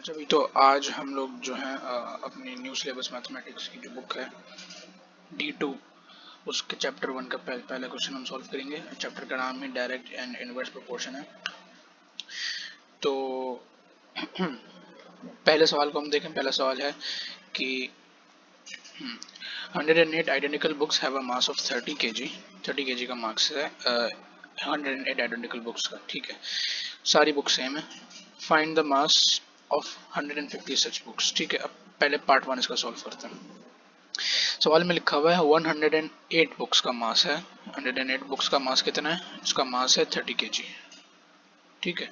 अच्छा भी तो आज हम लोग जो है अपनी न्यू सिलेबस मैथमेटिक्स की जो बुक है D2 उसके चैप्टर 1 का पहला क्वेश्चन हम सॉल्व करेंगे। चैप्टर का नाम ही डायरेक्ट एंड इनवर्स प्रोपोर्शन है। तो पहले सवाल को हम देखें। पहला सवाल है कि 108 identical books have a mass of 30 kg। 30 kg का मार्क्स है 108 आइडेंटिकल बुक्स का। ठीक है, सारी बुक्स सेम है। Find the mass of 150 such books. ठीक है, अब पहले पार्ट 1 इसका सॉल्व करते हैं। सवाल में लिखा हुआ है 108 बुक्स का मास है। 108 बुक्स का मास कितना है? इसका मास है 30 kg। ठीक है,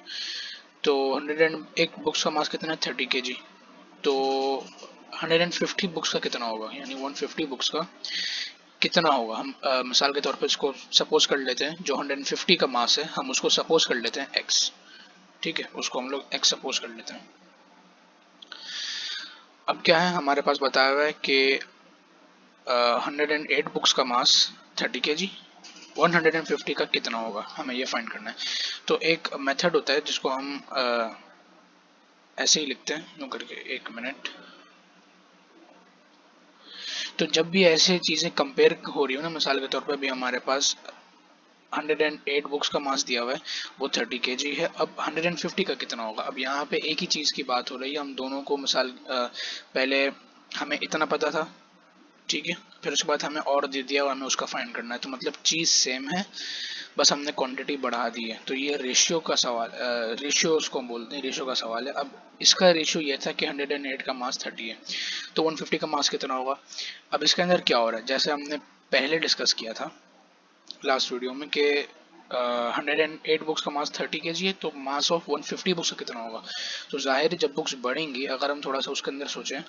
तो 101 बुक्स का मास कितना है? 30 kg। तो 150 बुक्स का कितना होगा, यानी 150 बुक्स का कितना होगा? हम मिसाल के तौर पर इसको सपोज कर लेते हैं। जो 150 का मास है हम उसको सपोज कर लेते हैं x। ठीक है, उसको हम लोग x सपोज कर लेते हैं। अब क्या है, हमारे पास बताया हुआ है कि 108 बुक्स का मास 30 kg, 150 का कितना होगा, हमें ये फाइंड करना है। तो एक मेथड होता है जिसको हम ऐसे ही लिखते हैं, यूँ करके। एक मिनट। तो जब भी ऐसे चीज़ें कंपेयर हो रही हो ना, मिसाल के तौर पर भी हमारे पास 108 बुक्स का मास दिया हुआ है, वो 30 kg है। अब 150 का कितना होगा? अब यहाँ पे एक ही चीज़ की बात हो रही है। हम दोनों को मिसाल पहले हमें इतना पता था, ठीक है, फिर उसके बाद हमें और दे दिया और हमें उसका फाइंड करना है। तो मतलब चीज़ सेम है, बस हमने क्वांटिटी बढ़ा दी है। तो ये रेशियो का सवाल, रेशियो उसको हम बोलते हैं, रेशियो का सवाल है। अब इसका रेशियो ये था कि 108 का मास 30 है, तो 150 का मास कितना होगा? अब इसके अंदर क्या हो रहा है, जैसे हमने पहले डिस्कस किया था लास्ट वीडियो में कि 108 बुक्स का मास 30 kg है, तो मास ऑफ 150 बुक्स का कितना होगा? तो जाहिर है जब बुक्स बढ़ेंगी, अगर हम थोड़ा सा उसके अंदर सोचें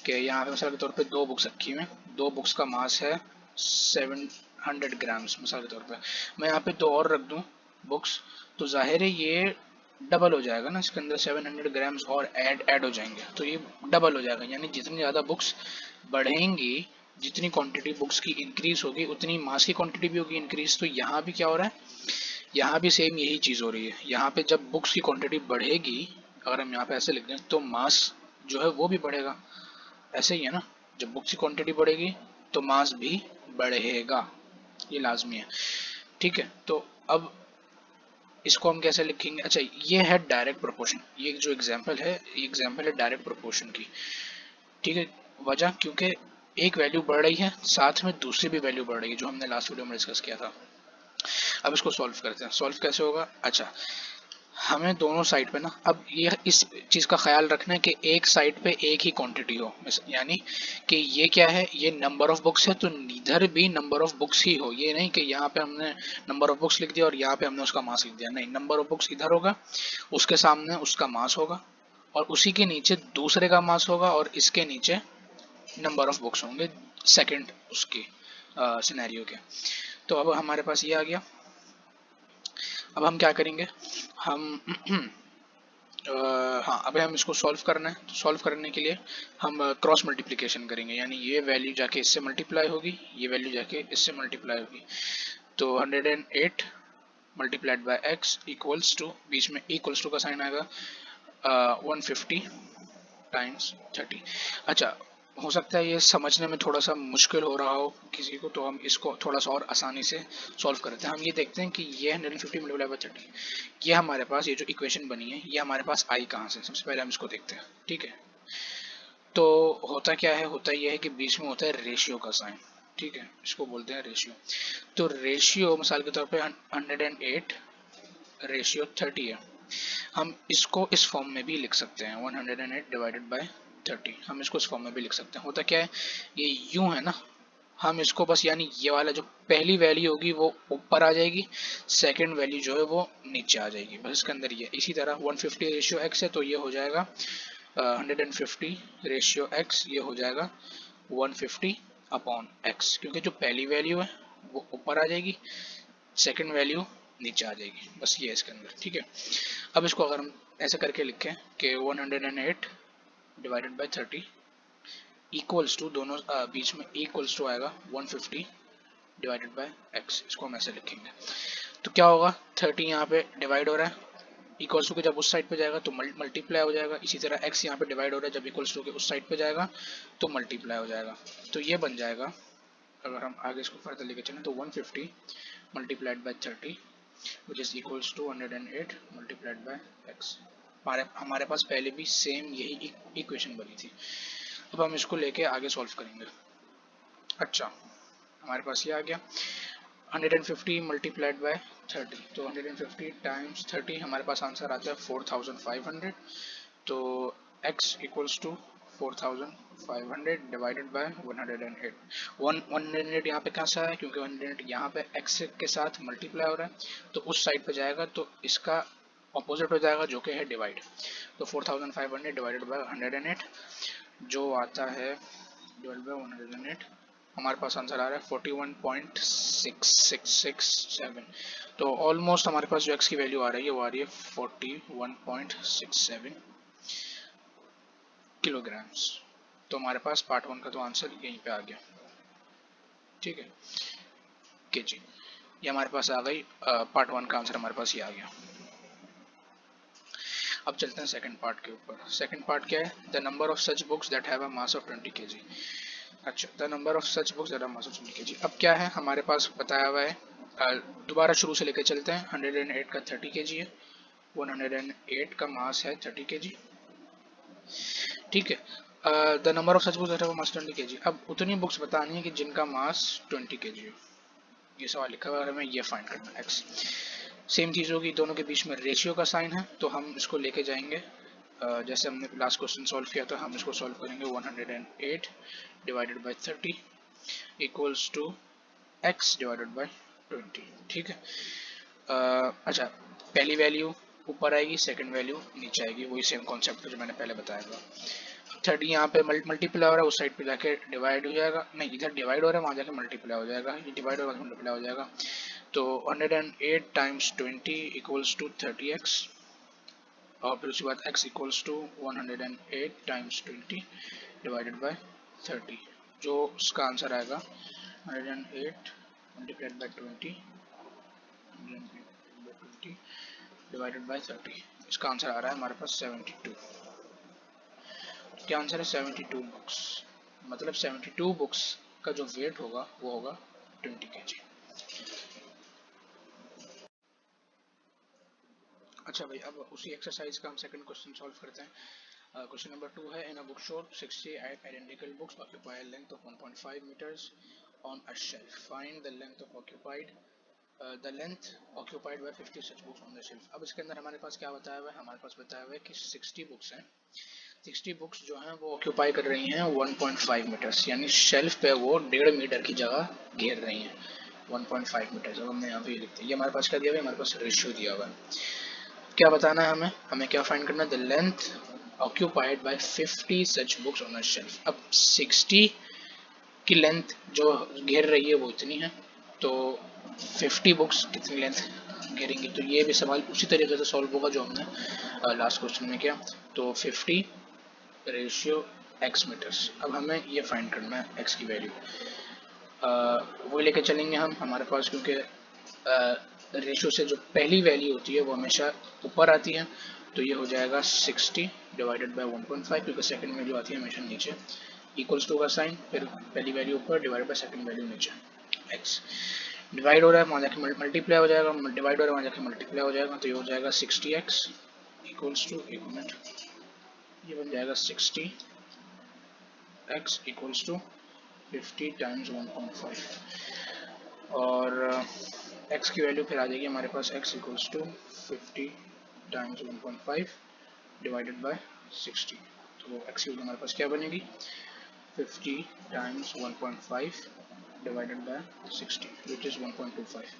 कि यहाँ पे मिसाल के तौर पे 2 बुक्स रखी हुई हैं, 2 बुक्स का मास है 700 ग्राम्स मिसाल के तौर पे। मैं यहाँ पे 2 और रख दूँ बुक्स, तो जाहिर है ये डबल हो जाएगा ना, इसके अंदर 700 ग्राम्स और ऐड हो जाएंगे, तो ये डबल हो जाएगा। यानी जितनी ज़्यादा बुक्स बढ़ेंगी, जितनी क्वांटिटी बुक्स की इंक्रीज होगी, उतनी मास की क्वांटिटी भी होगी इंक्रीज। तो यहाँ भी क्या हो रहा है, यहाँ भी सेम यही चीज़ हो रही है। यहाँ पे जब बुक्स की क्वांटिटी बढ़ेगी, अगर हम यहाँ पे ऐसे लिख दें, तो मास जो है वो भी बढ़ेगा। ऐसे ही है ना, जब बुक्स की क्वांटिटी बढ़ेगी तो मास भी बढ़ेगा, ये लाजमी है। ठीक है, तो अब इसको हम कैसे लिखेंगे? अच्छा, ये है डायरेक्ट प्रोपोर्शन। ये जो एग्जाम्पल है, ये एग्जाम्पल है डायरेक्ट प्रोपोर्शन की। ठीक है, वजह क्योंकि एक वैल्यू बढ़ रही है, साथ में दूसरी भी वैल्यू बढ़ रही है, जो हमने लास्ट वीडियो में डिस्कस किया था। अब इसको सॉल्व करते हैं। सॉल्व कैसे होगा? अच्छा, हमें दोनों साइड पे ना, अब ये इस चीज़ का ख्याल रखना है कि एक साइड पे एक ही क्वांटिटी हो। यानी कि ये क्या है, ये नंबर ऑफ बुक्स है, तो इधर भी नंबर ऑफ बुक्स ही हो। ये नहीं कि यहाँ पे हमने नंबर ऑफ बुक्स लिख दिया और यहाँ पे हमने उसका मास लिख दिया। नहीं, नंबर ऑफ बुक्स इधर होगा, उसके सामने उसका मास होगा, और उसी के नीचे दूसरे का मास होगा, और इसके नीचे नंबर ऑफ बुक्स होंगे सेकंड उसके सिनेरियो के। तो अब हमारे पास ये आ गया। अब हम क्या करेंगे, हम हाँ, अभी हम इसको सॉल्व करना है। तो सॉल्व करने के लिए हम क्रॉस मल्टीप्लिकेशन करेंगे, यानी ये वैल्यू जाके इससे मल्टीप्लाई होगी, ये वैल्यू जाके इससे मल्टीप्लाई होगी। तो 108 multiplied by X equals two, बीच में इक्वल्स टू का साइन आएगा, 150 टाइम्स 30। अच्छा, हो सकता है ये समझने में थोड़ा सा मुश्किल हो रहा हो किसी को, तो हम इसको थोड़ा सा और आसानी से सॉल्व करते हैं। हम ये देखते हैं कि ये 150 मल्टीप्लाई बाय 30, ये हमारे पास ये जो इक्वेशन बनी है, ये हमारे पास आई कहाँ से? सबसे पहले हम इसको देखते हैं। ठीक है, तो होता क्या है, होता यह है कि बीच में होता है रेशियो का साइन। ठीक है, इसको बोलते हैं रेशियो। तो रेशियो मिसाल के तौर पे 108 रेशियो 30 है। हम इसको इस फॉर्म में भी लिख सकते हैं, 108 डिवाइडेड बाय 30। हम इसको इस फॉर्म में भी लिख सकते हैं। होता क्या है, ये यूं है ना, हम इसको बस, यानी ये वाला जो पहली वैल्यू होगी वो ऊपर आ जाएगी, सेकंड वैल्यू जो है वो नीचे आ जाएगी, बस इसके अंदर ये। इसी तरह 150 रेशियो एक्स है, तो ये हो जाएगा 150 रेशियो एक्स, ये हो जाएगा 150 अपॉन एक्स, क्योंकि जो पहली वैल्यू है वो ऊपर आ जाएगी, सेकंड वैल्यू नीचे आ जाएगी, बस ये है इसके अंदर। ठीक है, अब इसको अगर हम ऐसे करके लिखें कि 108 डिवाइडेड बाय 30 इक्वल्स टू, दोनों बीच में इक्वल्स टू आएगा 150 डिवाइडेड बाय एक्स। इसको हम ऐसे लिखेंगे, तो क्या होगा, 30 यहाँ पे डिवाइड हो रहा है, इक्वल्स टू के जब उस साइड पे जाएगा तो मल्टीप्लाई हो जाएगा, इसी तरह x यहाँ पे डिवाइड हो रहा है, जब इक्वल्स टू के उस साइड पे जाएगा तो मल्टीप्लाई हो जाएगा। तो ये बन जाएगा, अगर हम आगे इसको फर्दर लेके चलें तो 150 multiplied by 30 which is equals to 108 multiplied by x। हमारे पास पहले भी सेम यही इक्वेशन बनी थी। अब हम इसको लेके आगे सॉल्व करेंगे। अच्छा, हमारे पास ये आ गया 150 मल्टीप्लाइड बाय 30, तो 150 टाइम्स 30 हमारे पास आंसर आता है 4500। तो x equals to 4500 divided by 108। 108 यहाँ पे कैसा है, क्योंकि 108 यहाँ पे x के साथ मल्टीप्लाई हो रहा है, तो उस साइड पे जाएगा तो इसका ऑपोजिट हो जाएगा जो कि है डिवाइड। तो 4500 डिवाइडेड बाय 108 जो आता है डिवाइडेड बाय 108, हमारे पास आंसर आ रहा है 41.6667। तो ऑलमोस्ट हमारे पास जो x की वैल्यू आ रही है वो आ रही है 41.67 किलोग्राम्स। तो हमारे पास पार्ट 1 का तो आंसर यहीं पे आ गया। ठीक है केजी, ये हमारे पास आ गई, पार्ट 1 का आंसर हमारे पास ये आ गया। अब चलते हैं सेकंड पार्ट के ऊपर। सेकंड पार्ट क्या है, the number of such books that have a mass of 20 kg। अच्छा, the number of such books that have mass of 20 kg। अब क्या है हमारे पास बताया हुआ है, दोबारा शुरू से लेकर चलते हैं। 108 का 30 kg है, 108 का मास है 30 kg। ठीक है, the number of such books that have mass 20 kg। अब उतनी बुक्स बतानी है कि जिनका मास 20 kg हो। ये सवाल लिखा हुआ है, हमें ये फाइंड करना है x। सेम चीज होगी, दोनों के बीच में रेशियो का साइन है, तो हम इसको लेके जाएंगे जैसे हमने लास्ट क्वेश्चन सॉल्व किया था, हम इसको सॉल्व करेंगे 108 divided by 30 equals to x divided by 20। ठीक है, अच्छा, पहली वैल्यू ऊपर आएगी, सेकंड वैल्यू नीचे आएगी, वही सेम कॉन्सेप्ट जो मैंने पहले बताया था। 30 यहाँ पे मल्टीप्लाई हो रहा है, उस साइड पे जाके डिवाइड हो जाएगा, नहीं इधर डिवाइड हो रहा है वहाँ जाके मल्टीप्लाई हो जाएगा, ये डिवाइड होगा मल्टीप्लाई हो जाएगा। तो 108 टाइम्स 20 इक्वल्स टू 30x, और फिर उसके बाद x equals to 108 times 20 divided by 30, जो उसका आंसर आएगा 108 मल्टीप्लाइड बाय 20 डिवाइडेड बाय 30। इसका आंसर आ रहा है हमारे पास 72। क्या आंसर है 72 बुक्स, मतलब 72 बुक्स का जो वेट होगा वो होगा 20 kg। अच्छा भाई, अब उसी एक्सरसाइज का हम सेकंड क्वेश्चन सॉल्व करते हैं। क्वेश्चन नंबर 2 है, in a book shop 60 identical books occupy a length of 1.5 metres on a shelf, find the length of occupied the length occupied by 50 such books on the shelf. अब इसके अंदर हमारे पास क्या बताया हुआ है, हमारे पास बताया हुआ है कि 60 बुक्स हैं, 60 बुक्स जो हैं वो ऑक्यूपाई कर रही हैं 1.5 मीटर्स, यानी शेल्फ पे वो 1.5 मीटर की जगह घेर रही हैं 1.5 मीटर्स। अब हमने यहाँ पे लिखते हैं, ये हमारे पास क्या दिया हुआ है, हमारे पास रेशियो दिया हुआ है। क्या बताना है हमें, हमें क्या फाइंड करना है, the length occupied by 50 such books on a shelf. अब 60 की लेंथ जो घेर रही है वो इतनी है, तो 50 बुक्स कितनी लेंथ घेरेंगी, तो ये भी सवाल उसी तरीके से सॉल्व होगा जो हमने लास्ट क्वेश्चन में किया। तो 50 रेशियो x मीटर्स। अब हमें ये फाइंड करना है x की वैल्यू, वो लेके चलेंगे हम हमारे पास, क्योंकि रेशियो से जो पहली वैल्यू होती है वो हमेशा ऊपर आती है, तो ये हो जाएगा 60 डिवाइडेड बाय 1.5, क्योंकि सेकंड वैल्यू आती है हमेशा नीचे, इक्वल्स टू का साइन, फिर पहली वैल्यू ऊपर डिवाइडेड बाय सेकंड वैल्यू नीचे। x डिवाइड हो रहा है वहाँ जाके मल्टीप्लाई हो जाएगा, डिवाइड हो रहा है वहाँ जाके मल्टीप्लाई हो जाएगा, तो ये हो जाएगा 60x इक्वल्स टू, एक मिनट, ये बन जाएगा 60x इक्वल्स टू 50 टाइम्स 1.5, और x की वैल्यू फिर आ जाएगी हमारे पास x equals to 50 times 1.5 divided by 60। तो x की वैल्यू हमारे पास क्या बनेगी, 50 times 1.5 divided by 60 which is 1.25।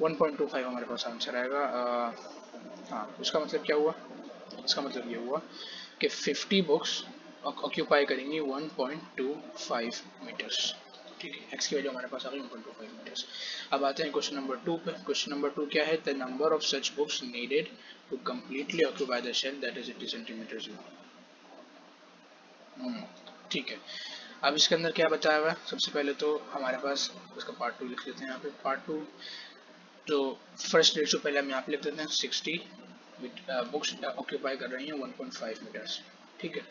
1.25 हमारे पास आंसर आएगा। हाँ, इसका मतलब क्या हुआ, इसका मतलब ये हुआ कि 50 बुक्स ऑक्यूपाई करेंगी 1.25 मीटर्स। ठीक है, x की वैल्यू हमारे पास आ गई 1.25 मीटर्स। अब आते हैं क्वेश्चन नंबर 2 पे। क्वेश्चन नंबर 2 क्या है, the number of such books needed to completely occupy the shelf that is 80 centimetres. ठीक है, अब इसके अंदर क्या बताया हुआ है, सबसे पहले तो हमारे पास इसका पार्ट 2 लिख लेते हैं यहाँ पे। पार्ट 2 तो फर्स्ट रेशियो पहले हम यहाँ पे लिख देते हैं 60 बुक्स ऑक्यूपाई कर रही हैं 1.5 मीटर्स, ठीक है।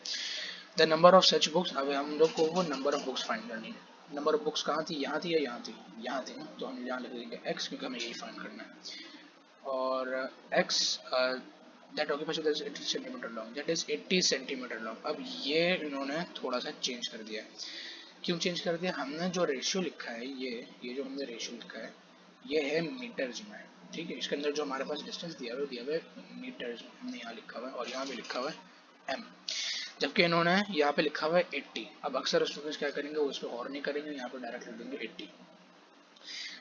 The number of such books, अब हम लोग को वो नंबर ऑफ बुक्स फाइंड करनी है। नंबर ऑफ बुक्स कहाँ थी, यहाँ थी या यहाँ थी, यहाँ थी ना, तो हम यहाँ लिख देंगे x क्योंकि हमें यही फाइंड करना है। और x that occupies 80 centimetre long, that is 80 centimetre long. अब ये इन्होंने थोड़ा सा चेंज कर दिया है। क्यों चेंज कर दिया, हमने जो रेशियो लिखा है ये जो हमने रेशियो लिखा है ये है मीटर्स में, ठीक है। इसके अंदर जो हमारे पास डिस्टेंस दिया हुआ है मीटर्स में, हमने यहाँ लिखा हुआ है और यहाँ भी लिखा हुआ है m, जबकि इन्होंने यहाँ पे लिखा हुआ है 80। अब अक्सर स्टूडेंट्स क्या करेंगे, वो इस पर और नहीं करेंगे, यहाँ पे डायरेक्ट लिख देंगे 80,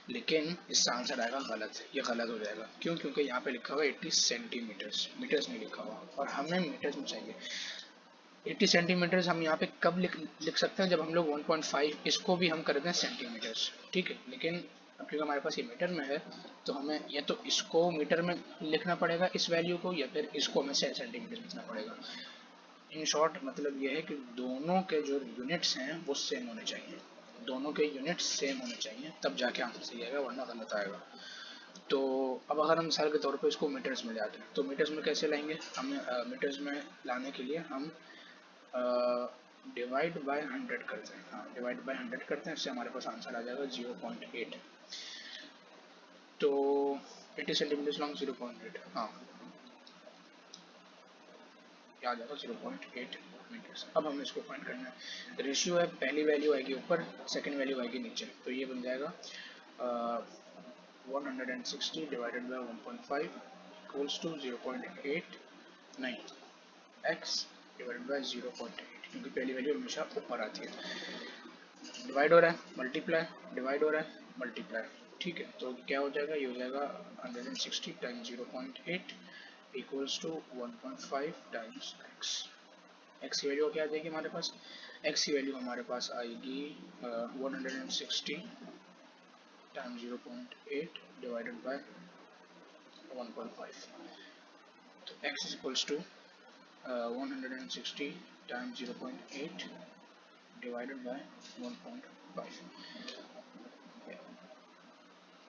लेकिन इसका आंसर आएगा गलत, ये गलत हो जाएगा। क्यों, क्योंकि यहाँ पे लिखा हुआ है 80 सेंटीमीटर्स, मीटर्स नहीं लिखा हुआ और हमें मीटर्स में चाहिए। 80 सेंटीमीटर्स हम यहाँ पे कब लिख सकते हैं, जब हम लोग 1.5 इसको भी हम कर दें सेंटीमीटर्स, ठीक है। लेकिन क्योंकि हमारे पास ये मीटर में है तो हमें या तो इसको मीटर में लिखना पड़ेगा इस वैल्यू को, या फिर इसको हमें सेंटीमीटर लिखना पड़ेगा। इन शॉर्ट मतलब ये है कि दोनों के जो यूनिट्स हैं वो सेम होने चाहिए, दोनों के यूनिट्स सेम होने चाहिए, तब जाके आंसर सही आएगा, वरना गलत आएगा। तो अब अगर हम मिसाल के तौर पे इसको मीटर्स में ले आते हैं, तो मीटर्स में कैसे लाएंगे, हमें मीटर्स में लाने के लिए हम डिवाइड बाय 100 करते हैं, हाँ डिवाइड बाय 100 करते हैं, इससे हमारे पास आंसर आ जाएगा 0.8। तो 80 सेंटीमीटर लॉन्ग 0.8, हाँ आ जाएगा 0.8 मीटर्स। अब हमें इसको फाइंड करना है। रेशियो है, पहली वैल्यू आएगी ऊपर, सेकंड वैल्यू आएगी नीचे, तो ये बन जाएगा 160 डिवाइडेड बाय 1.5 इक्वल्स टू 0.8, नहीं x डिवाइडेड बाय 0.8, क्योंकि पहली वैल्यू हमेशा ऊपर आती है। डिवाइड हो रहा है, मल्टीप्लाई, डिवाइड हो रहा है, मल्टीप्लाई, ठीक है। तो क्या हो जाएगा, ये हो जाएगा 160 times 0.8 equals to 1.5 times x। x की वैल्यू क्या आ जाएगी हमारे पास, x की वैल्यू हमारे पास आएगी 160 टाइम्स 0.8 डिवाइडेड बाय 1.5। तो x is equals to 160 times 0.8 divided by 1.5.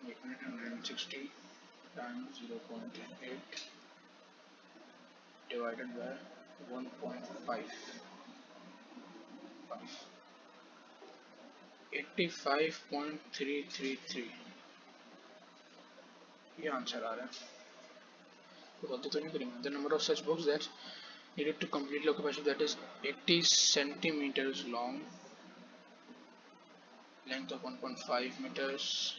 160 times 0.8 divided by 1.5, 85.333, ये आंसर आ रहा है। तो गलती तो नहीं करेंगे। The number of such books that needed to completely occupation, that is 80 centimeters long, length of 1.5 meters।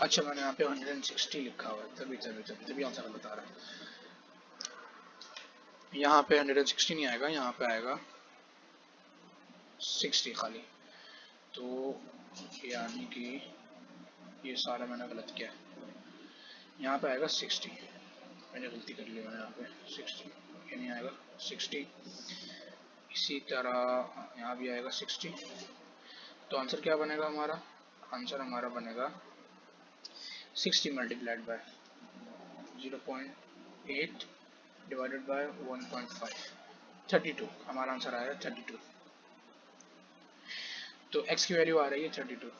अच्छा मैंने यहाँ पे 160 लिखा हुआ है, तभी आंसर बता रहा है। यहाँ पे 160 नहीं आएगा, यहाँ पे आएगा 60 खाली, तो यानी कि ये सारा मैंने गलत किया, यहाँ पे आएगा 60, मैंने गलती कर ली, मैंने यहाँ पे 60 ये नहीं आएगा 60, इसी तरह यहाँ भी आएगा 60। तो आंसर क्या बनेगा हमारा, आंसर हमारा बनेगा 60 मल्टीप्लाइड बाय 0.8 डिवाइडेड बाय 1.5, 32, हमारा आंसर आया 32। तो x की वैल्यू आ रही है 32,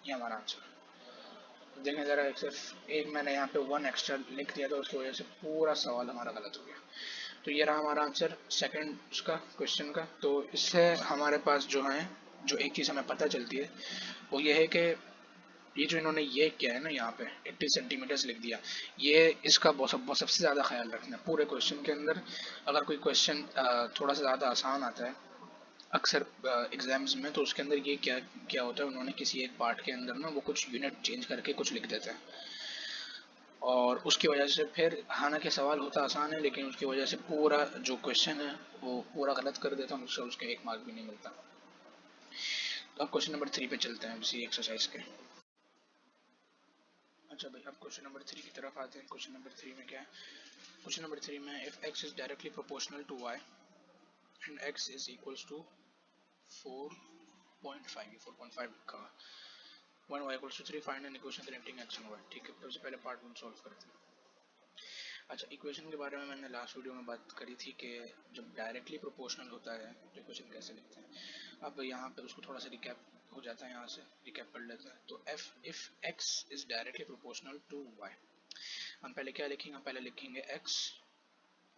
ये हमारा आंसर। देखें जरा, सिर्फ एक मैंने यहाँ पे 1 एक्स्ट्रा लिख दिया था, उसकी वजह से पूरा सवाल हमारा गलत हो गया। तो ये रहा हमारा आंसर सेकंड उसका क्वेश्चन का। तो इससे हमारे पास जो है, जो एक चीज़ हमें पता चलती है वो ये है कि ये जो इन्होंने ये किया है ना, यहाँ पे 80 सेंटीमीटर्स लिख दिया, ये इसका सबसे ज़्यादा ख्याल रखना है पूरे क्वेश्चन के अंदर। अगर कोई क्वेश्चन थोड़ा सा ज़्यादा आसान आता है अक्सर एग्जाम्स में, तो उसके अंदर ये क्या क्या होता है, उन्होंने किसी एक पार्ट के अंदर ना वो कुछ यूनिट चेंज करके कुछ लिख देते हैं, और उसकी वजह से फिर हालांकि सवाल होता आसान है, लेकिन उसकी वजह से पूरा जो क्वेश्चन है वो पूरा गलत कर देता है, उससे उसके 1 मार्क भी नहीं मिलता। तो अब क्वेश्चन नंबर 3 पे चलते हैं इसी एक्सरसाइज के। अच्छा भाई, अब क्वेश्चन नंबर 3 की तरफ आते हैं। क्वेश्चन नंबर 3 में क्या है, क्वेश्चन नंबर 3 में if x is directly proportional to y and x is equals to 4.5, 4.5 लिखा हुआ, 1 y equals to 3, find an equation connecting x and y। ठीक है, सबसे पहले पार्ट 1 सॉल्व करते हैं। अच्छा, इक्वेशन के बारे में मैंने लास्ट वीडियो में बात करी थी कि जब डायरेक्टली प्रोपोर्शनल होता है तो इक्वेशन कैसे लिखते हैं। अब यहाँ पे उसको थोड़ा सा रिकैप हो जाता है। यहाँ से रिकैप कर लेते हैं। तो F if x is directly proportional to y, हम पहले क्या लिखेंगे, हम पहले लिखेंगे एक्स,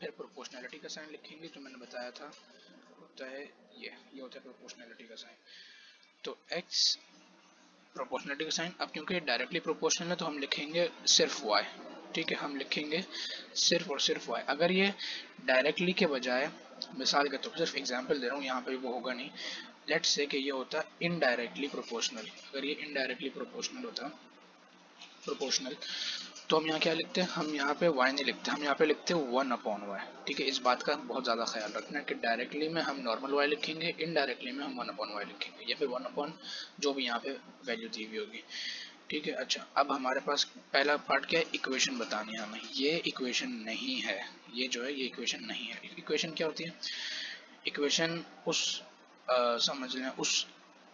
फिर प्रोपोर्शनैलिटी का साइन लिखेंगे जो मैंने बताया था होता है ये होता है प्रोपोर्शनैलिटी का साइन। तो एक्स प्रोपोर्शनलिटी का साइन, अब क्योंकि डायरेक्टली प्रोपोर्शनल है तो हम लिखेंगे सिर्फ y, ठीक है, हम लिखेंगे सिर्फ और सिर्फ y। अगर ये डायरेक्टली के बजाय, मिसाल के तौर पर सिर्फ एग्जांपल दे रहा हूँ, यहाँ पे वो होगा नहीं, लेट्स से कि ये होता इनडायरेक्टली प्रोपोर्शनल, अगर ये इनडायरेक्टली प्रोपोर्शनल होता प्रोपोर्शनल, तो हम यहाँ क्या लिखते हैं, हम यहाँ पे y नहीं लिखते, हम यहाँ पे लिखते हैं 1/y, ठीक है। इस बात का बहुत ज़्यादा ख्याल रखना है कि डायरेक्टली में हम नॉर्मल y लिखेंगे, इनडायरेक्टली में हम 1/y लिखेंगे, या फिर 1 अपॉन जो भी यहाँ पे वैल्यू दी हुई होगी, ठीक है। अच्छा, अब हमारे पास पहला पार्ट क्या है, इक्वेशन बतानी है हमें। ये इक्वेशन नहीं है, ये जो है ये इक्वेशन नहीं है। इक्वेशन क्या होती है, इक्वेशन उस समझ लें उस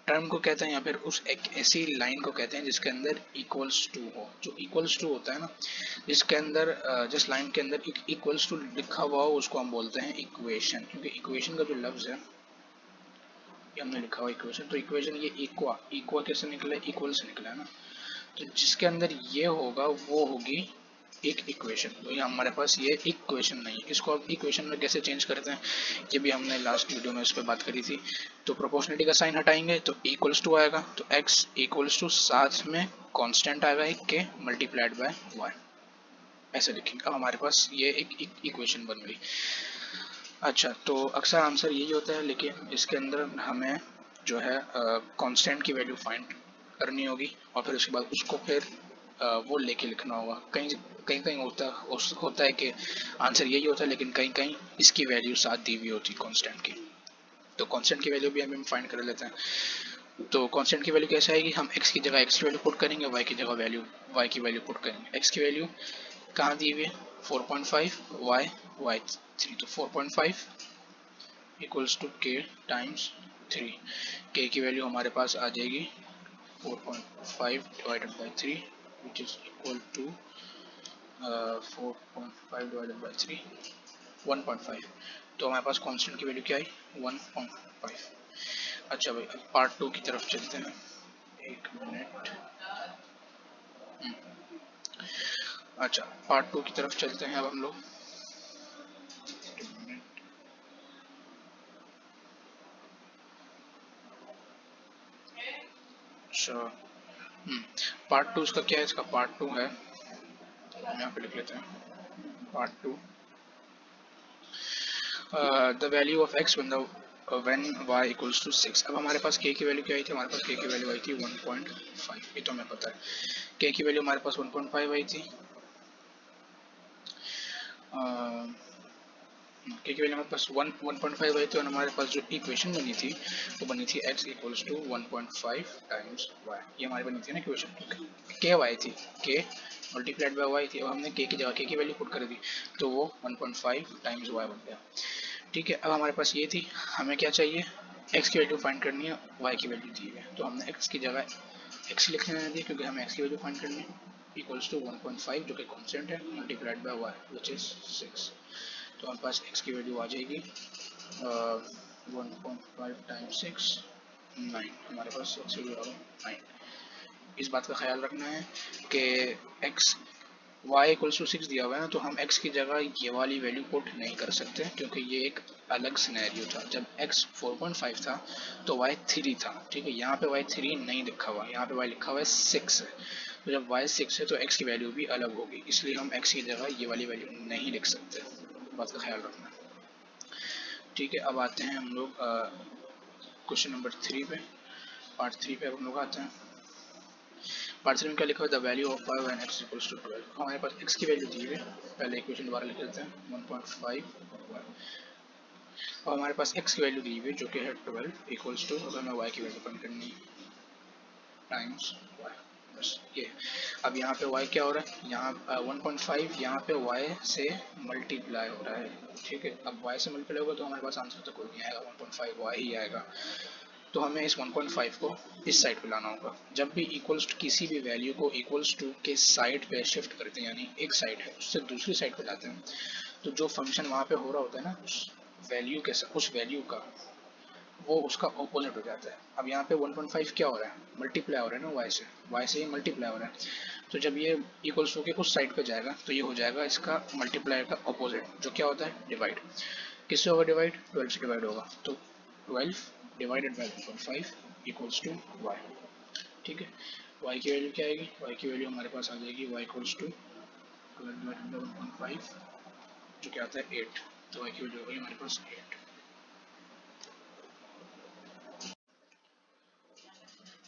टर्म को कहते हैं, या फिर उस एक ऐसी लाइन को कहते हैं जिसके अंदर इक्वल्स टू हो। जो इक्वल्स टू होता है ना, जिसके अंदर जिस लाइन के अंदर इक्वल्स टू लिखा हुआ हो, उसको हम बोलते हैं इक्वेशन। क्योंकि इक्वेशन का जो लफ्ज है ये हमने लिखा हुआ इक्वेशन, तो इक्वेशन ये इक्वा इक्वा कैसे निकला है, इक्वल से निकला है ना, तो जिसके अंदर ये होगा वो होगी एक इक्वेशन। तो ये हमारे पास ये इक्वेशन नहीं है। इसको अब इक्वेशन में कैसे चेंज करते हैं, ये भी हमने लास्ट वीडियो में इस पर बात करी थी। तो प्रोपोर्शनलिटी का साइन हटाएंगे तो इक्वल्स टू आएगा, तो x इक्वल्स टू साथ में कांस्टेंट आएगा एक के मल्टीप्लाइड बाय y, ऐसे लिखेंगे। अब हमारे पास ये एक इक्वेशन बन गई। अच्छा, तो अक्सर आंसर यही होता है, लेकिन इसके अंदर हमें जो है कांस्टेंट की वैल्यू फाइंड करनी होगी, और फिर उसके बाद उसको फिर वो लेके लिखना होगा। कहीं कहीं कहीं होता है कि आंसर यही होता है, लेकिन कहीं कहीं इसकी वैल्यू साथ दी हुई होती है कांस्टेंट की। तो कांस्टेंट की वैल्यू भी हम फाइंड कर लेते हैं। तो कांस्टेंट की वैल्यू कैसे आएगी, हम x की जगह x की वैल्यू पुट करेंगे, y की जगह वैल्यू y की वैल्यू पुट करेंगे। x की वैल्यू कहाँ दी हुई है 4.5, y 3, तो 4.5 equals to k times 3। k की वैल्यू हमारे पास आ जाएगी 4.5 divided by 3 which is equal to 4.5 divided by 3 1.5। तो हमारे पास कांस्टेंट की वैल्यू क्या आई 1.5। अच्छा भाई, अब पार्ट 2 की तरफ चलते हैं। एक मिनट। अच्छा, पार्ट 2 की तरफ चलते हैं अब हम लोग। अच्छा, पार्ट 2 इसका क्या है, इसका पार्ट 2 है, हम यहाँ पे लिख लेते हैं part 2, the value of x when y equals to 6। अब हमारे पास k की वैल्यू क्या आई थी, हमारे पास k की वैल्यू आई थी 1.5, ये तो हमें पता है। k की वैल्यू हमारे पास 1.5 आई थी, k की वैल्यू हमारे पास 1.5 आई थी, और हमारे पास जो इक्वेशन बनी थी वो बनी थी x equals to 1.5 times y, ये हमारी बनी थी ना इक्वेशन। k y थी, k मल्टीप्लाइड बाय y थी, अब हमने k की जगह k की वैल्यू पुट कर दी, तो वो 1.5 टाइम्स y बन गया, ठीक है। अब हमारे पास ये थी, हमें क्या चाहिए, x की वैल्यू फाइंड करनी है, y की वैल्यू दी है, तो हमने x की जगह x लिखने दी क्योंकि हमें x की वैल्यू फाइंड करनी है, इक्वल्स टू 1.5 जो कि कांस्टेंट है, multiplied by y which is 6। तो हमारे पास x की वैल्यू आ जाएगी 1.5 टाइम्स 6 9, हमारे पास x की वैल्यू आ गई 9। इस बात का ख्याल रखना है कि x y इक्वल्स टू 6 दिया हुआ है ना, तो हम x की जगह ये वाली वैल्यू पुट नहीं कर सकते, क्योंकि ये एक अलग सिनेरियो था। जब x 4.5 था तो y 3 था, ठीक है। यहाँ पे y 3 नहीं लिखा हुआ, यहाँ पे y लिखा हुआ है 6 है, तो जब y 6 है तो x की वैल्यू भी अलग होगी, इसलिए हम x की जगह ये वाली वैल्यू नहीं लिख सकते, बात का ख्याल रखना, ठीक है। अब आते हैं हम लोग क्वेश्चन नंबर 3 पे, पार्ट 3 पे अब हम लोग आते हैं। पार्ट 3 में क्या लिखा हुआ है, the value of y when x equals to 12। हमारे पास x की वैल्यू दी है, पहले इक्वेशन दोबारा लिख लेते हैं 1.5 y, और हमारे पास x की वैल्यू दी हुई है जो कि है 12 इक्वल्स टू, अगर हमें y की वैल्यू फाइंड करनी टाइम्स y, बस ये। अब यहाँ पे y क्या हो रहा है, यहाँ 1.5 यहाँ पे y से मल्टीप्लाई हो रहा है, ठीक है। अब y से मल्टीप्लाई होगा तो हमारे पास आंसर तो कोई नहीं आएगा, 1.5 y ही आएगा। तो हमें इस 1.5 को इस साइड पे लाना होगा। जब भी इक्वल्स टू किसी भी वैल्यू को इक्वल्स टू के साइड पे शिफ्ट करते हैं, यानी एक साइड है उससे दूसरी साइड पे लाते हैं, तो जो फंक्शन वहाँ पे हो रहा होता है ना, उस वैल्यू का वो उसका ऑपोजिट हो जाता है। अब यहाँ पे 1.5 क्या हो रहा है, मल्टीप्लाई हो रहा है ना y से ये मल्टीप्लाई हो रहा है। तो जब ये इक्वल्स होके उस साइड पे जाएगा तो ये हो जाएगा इसका मल्टीप्लाई का ऑपोजिट, जो क्या होता है, डिवाइड। किससे होगा डिवाइड, 12 से डिवाइड होगा। तो 12 divided by 1.5 equals to y। ठीक है, y की वैल्यू क्या आएगी, y की वैल्यू हमारे पास आ जाएगी y equals to 12 divided by 1.5 जो क्या आता है 8। तो y की वैल्यू होगी हमारे पास 8।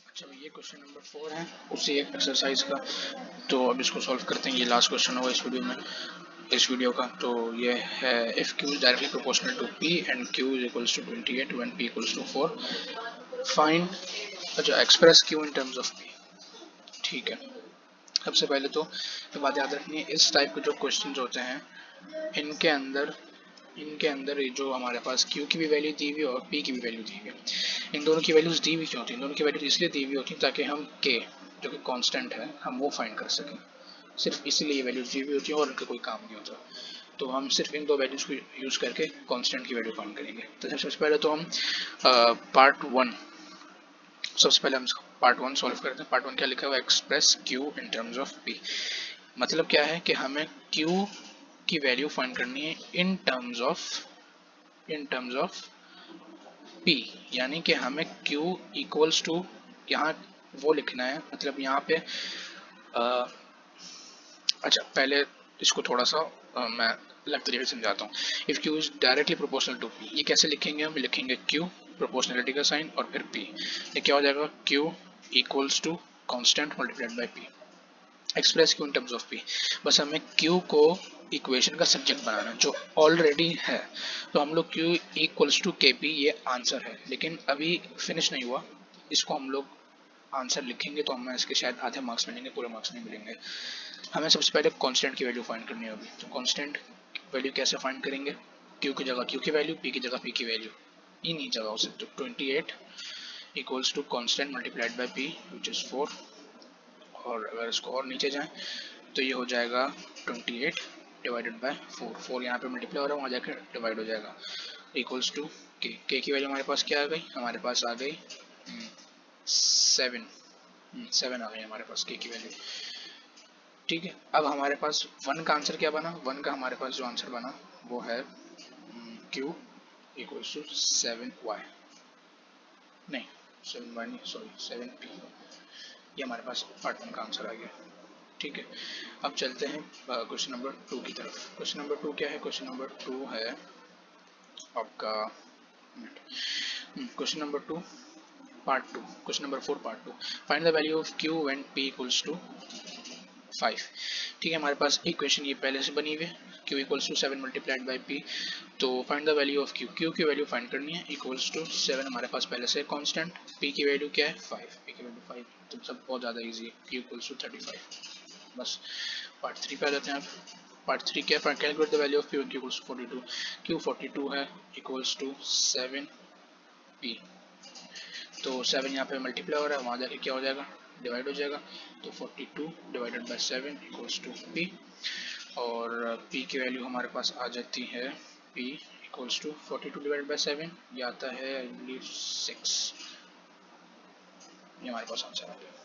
अच्छा, ये क्वेश्चन नंबर 4 है उसी एक एक्सरसाइज का। तो अब इसको सॉल्व करते हैं, ये लास्ट क्वेश्चन होगा इस वीडियो का। तो ये है if q is directly proportional to p and q is equals to 28 when p equals to 4 find, अच्छा, express q in terms of p। ठीक है, सबसे पहले तो ये बात याद रखनी है, इस टाइप के जो क्वेश्चन होते हैं इनके अंदर जो हमारे पास q की भी वैल्यू दी हुई है और p की भी वैल्यू दी हुई है। इन दोनों की वैल्यूज दी हुई क्यों होती है, इन दोनों की वैल्यूज इसलिए दी हुई होती है ताकि हम k जो कि कांस्टेंट है हम वो फाइंड कर सकें। सिर्फ इसीलिए ये वैल्यूज दी हुई होती है और उनका कोई काम नहीं होता। तो हम सिर्फ इन दो वैल्यूज को यूज करके कांस्टेंट की वैल्यू फाइंड करेंगे। तो सबसे पहले तो हम पार्ट वन सबसे पहले हम पार्ट वन सॉल्व करते हैं। पार्ट वन क्या लिखा हुआ है, express q in terms of p। मतलब क्या है कि हमें q की वैल्यू फाइंड करनी है इन टर्म्स ऑफ p, यानी कि हमें q इक्वल्स टू यहाँ वो लिखना है। मतलब यहाँ पे अच्छा, पहले इसको थोड़ा सा मैं अलग तरीके से समझाता हूँ। If q is directly proportional to p, ये कैसे लिखेंगे, हम लिखेंगे q प्रोपोर्शनलिटी का साइन और फिर p। ये क्या हो जाएगा, q equals to constant multiplied by p। Express q in terms of p, बस हमें q को इक्वेशन का सब्जेक्ट बनाना है जो ऑलरेडी है। तो हम लोग q इक्वल्स टू kp, ये आंसर है, लेकिन अभी फिनिश नहीं हुआ। इसको हम लोग आंसर लिखेंगे तो हमें इसके शायद आधे मार्क्स मिलेंगे, पूरे मार्क्स नहीं मिलेंगे। हमें सबसे पहले कांस्टेंट की वैल्यू फाइंड करनी होगी। तो कांस्टेंट वैल्यू कैसे फाइंड करेंगे, q की जगह q की वैल्यू, p की जगह p की वैल्यू, इन्हीं जगहों से। तो 28 equals to constant multiplied by p which is 4। और अगर इसको और नीचे जाएं तो ये हो जाएगा 28 डिवाइडेड बाय 4। 4 यहाँ पे मल्टीप्लाई हो रहा है, वहाँ जाकर डिवाइड हो जाएगा, इक्वल्स टू k की वैल्यू हमारे पास क्या आ गई, हमारे पास आ गई 7। 7 आ गई हमारे पास k की वैल्यू। ठीक है, अब हमारे पास 1 का आंसर क्या बना, 1 का हमारे पास जो आंसर बना वो है q इक्वल्स टू 7y, नहीं 7y नहीं, सॉरी 7p। ये हमारे पास पार्ट 1 का आंसर आ गया। ठीक है, अब चलते हैं क्वेश्चन नंबर 2 की तरफ। क्वेश्चन नंबर 2 क्या है, क्वेश्चन नंबर 2 है आपका, question number 2 part 2, question number 4 part 2। Find the value of q when p equals to 5। ठीक है, हमारे पास इक्वेशन ये पहले से बनी हुई है, q equals to 7 multiplied by p। तो find the value of q की वैल्यू फाइंड करनी है, इक्वल्स टू 7 हमारे पास पहले से कांस्टेंट, p की वैल्यू क्या है 5, p की वैल्यू 5। तो सब बहुत ज़्यादा इजी है, q इक्वल्स टू 35। बस पार्ट 3 पे आ जाते हैं आप। पार्ट 3 क्या है, calculate the value of p equals to 42। q 42 है, इक्वल्स टू 7p। तो 7 यहाँ पे मल्टीप्लाई हो रहा है, वहाँ जाके क्या हो जाएगा, डिवाइड हो जाएगा। तो 42 divided by 7 equals to p। और p की वैल्यू हमारे पास आ जाती है, p equals to 42 divided by 7, ये आता है आई बिलीव 6। ये हमारे पास आंसर आ गया।